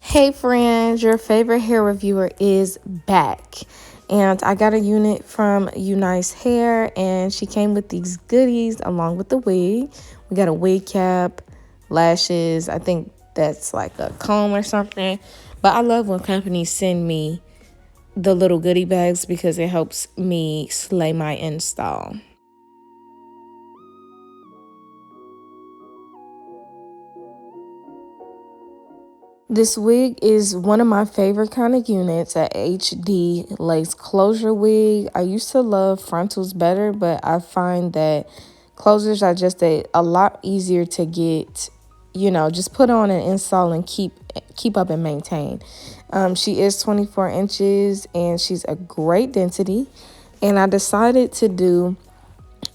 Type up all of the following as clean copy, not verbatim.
Hey friends, your favorite hair reviewer is back, and I got a unit from Unice Hair, and she came with these goodies along with the wig. We got a wig cap, lashes, I think that's like a comb or something, but I love when companies send me the little goodie bags because it helps me slay my install. This wig is one of my favorite kind of units, a HD lace closure wig. I used to love frontals better, but I find that closures are just a lot easier to get, just put on and install and keep up and maintain. She is 24 inches and she's a great density. And I decided to do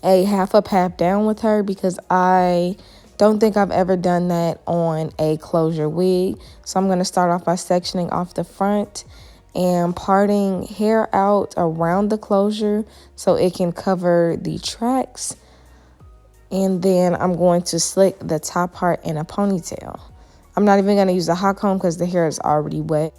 a half up, half down with her because I don't think I've ever done that on a closure wig. So I'm going to start off by sectioning off the front and parting hair out around the closure so it can cover the tracks. And then I'm going to slick the top part in a ponytail. I'm not even going to use a hot comb because the hair is already wet.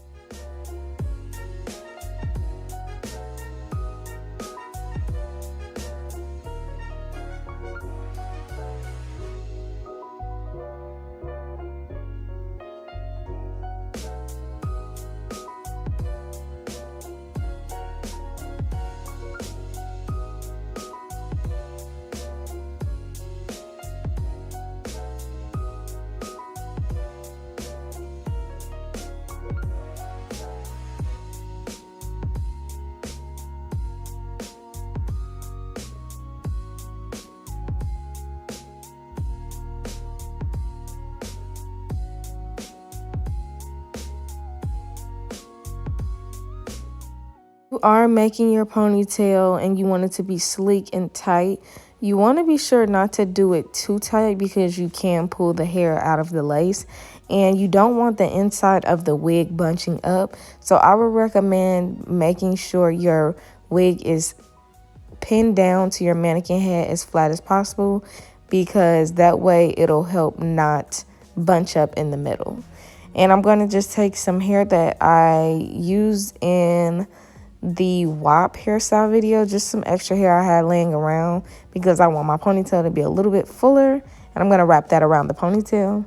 You are making your ponytail and you want it to be sleek and tight, you want to be sure not to do it too tight because you can pull the hair out of the lace, and you don't want the inside of the wig bunching up. So I would recommend making sure your wig is pinned down to your mannequin head as flat as possible, because that way it'll help not bunch up in the middle. And I'm going to just take some hair that I used in the WAP hairstyle video, just some extra hair I had laying around because I want my ponytail to be a little bit fuller, and I'm going to wrap that around the ponytail.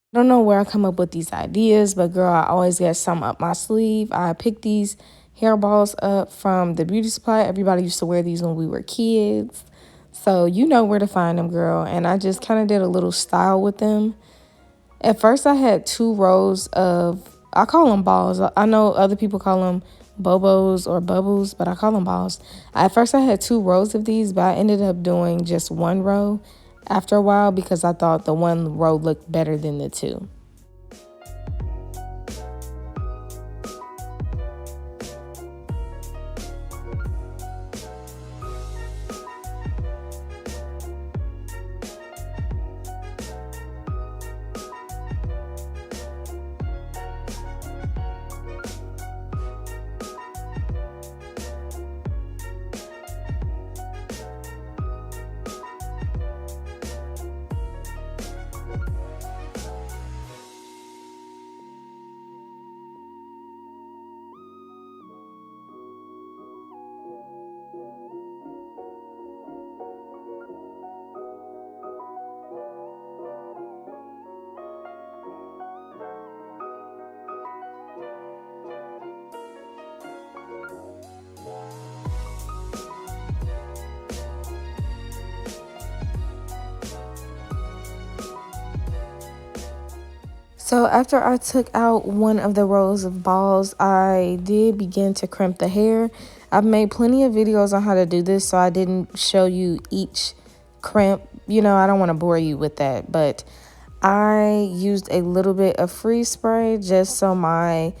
I don't know where I come up with these ideas, but girl, I always get some up my sleeve. I picked these hairballs up from the beauty supply. Everybody used to wear these when we were kids. So you know where to find them, girl. And I just kind of did a little style with them. At first, I had 2 rows of, I call them balls. I know other people call them bobos or bubbles, but I call them balls. At first, I had 2 rows of these, but I ended up doing just 1 row after a while because I thought the 1 row looked better than the 2. So after I took out one of the rows of balls, I did begin to crimp the hair. I've made plenty of videos on how to do this, so I didn't show you each crimp. You know, I don't want to bore you with that, but I used a little bit of freeze spray just so my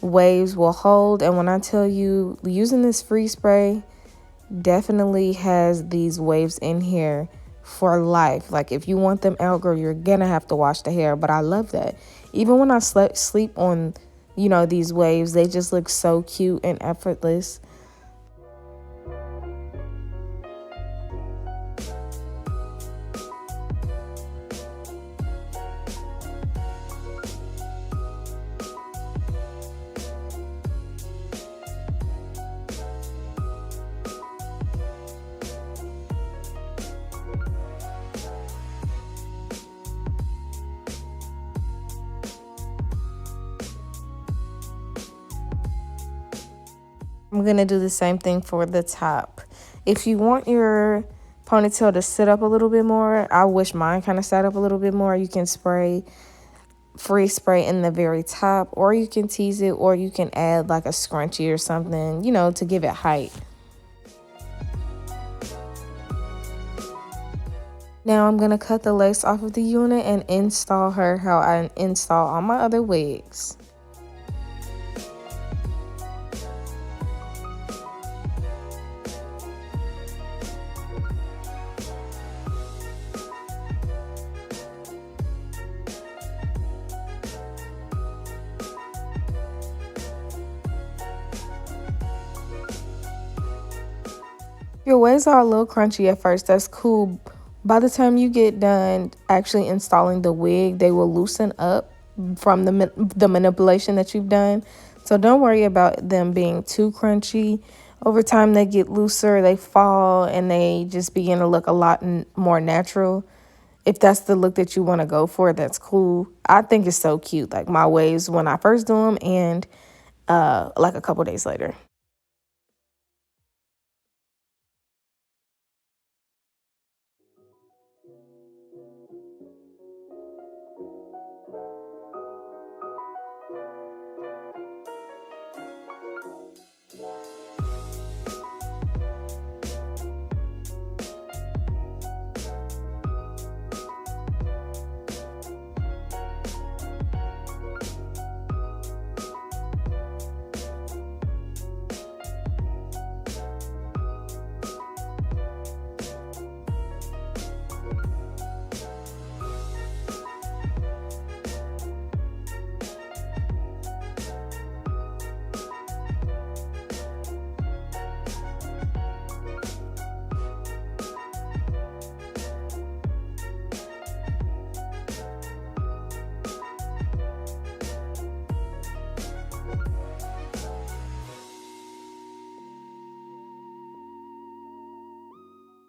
waves will hold. And when I tell you, using this freeze spray definitely has these waves in here for life. Like, if you want them out, girl, you're gonna have to wash the hair. But I love that. Even when I sleep on, you know, these waves, they just look so cute and effortless. I'm gonna do the same thing for the top. If you want your ponytail to sit up a little bit more, I wish mine kind of sat up a little bit more. You can free spray in the very top, or you can tease it, or you can add like a scrunchie or something, you know, to give it height. Now I'm gonna cut the lace off of the unit and install her how I install all my other wigs. Your waves are a little crunchy at first, that's cool. By the time you get done actually installing the wig, they will loosen up from the manipulation that you've done. So don't worry about them being too crunchy. Over time, they get looser, they fall, and they just begin to look a lot more natural. If that's the look that you want to go for, that's cool. I think it's so cute, like my waves when I first do them and like a couple days later.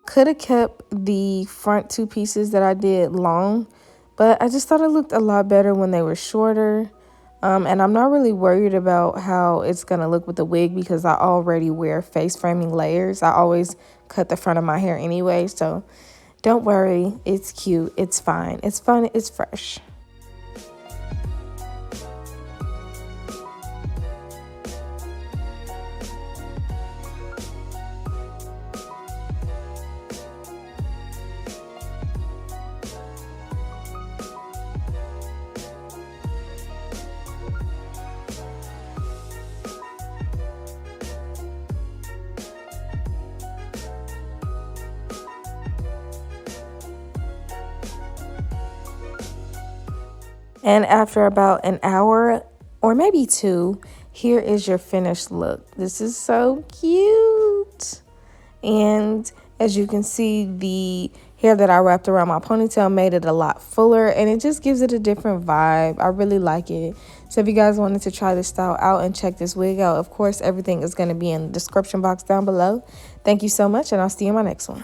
Could have kept the front two pieces that I did long, but I just thought it looked a lot better when they were shorter. And I'm not really worried about how it's going to look with the wig because I already wear face framing layers. I always cut the front of my hair anyway, so don't worry. It's cute. It's fine. It's fun. It's fresh. And after about an hour or maybe two, here is your finished look. This is so cute. And as you can see, the hair that I wrapped around my ponytail made it a lot fuller, and it just gives it a different vibe. I really like it. So if you guys wanted to try this style out and check this wig out, of course, everything is going to be in the description box down below. Thank you so much, and I'll see you in my next one.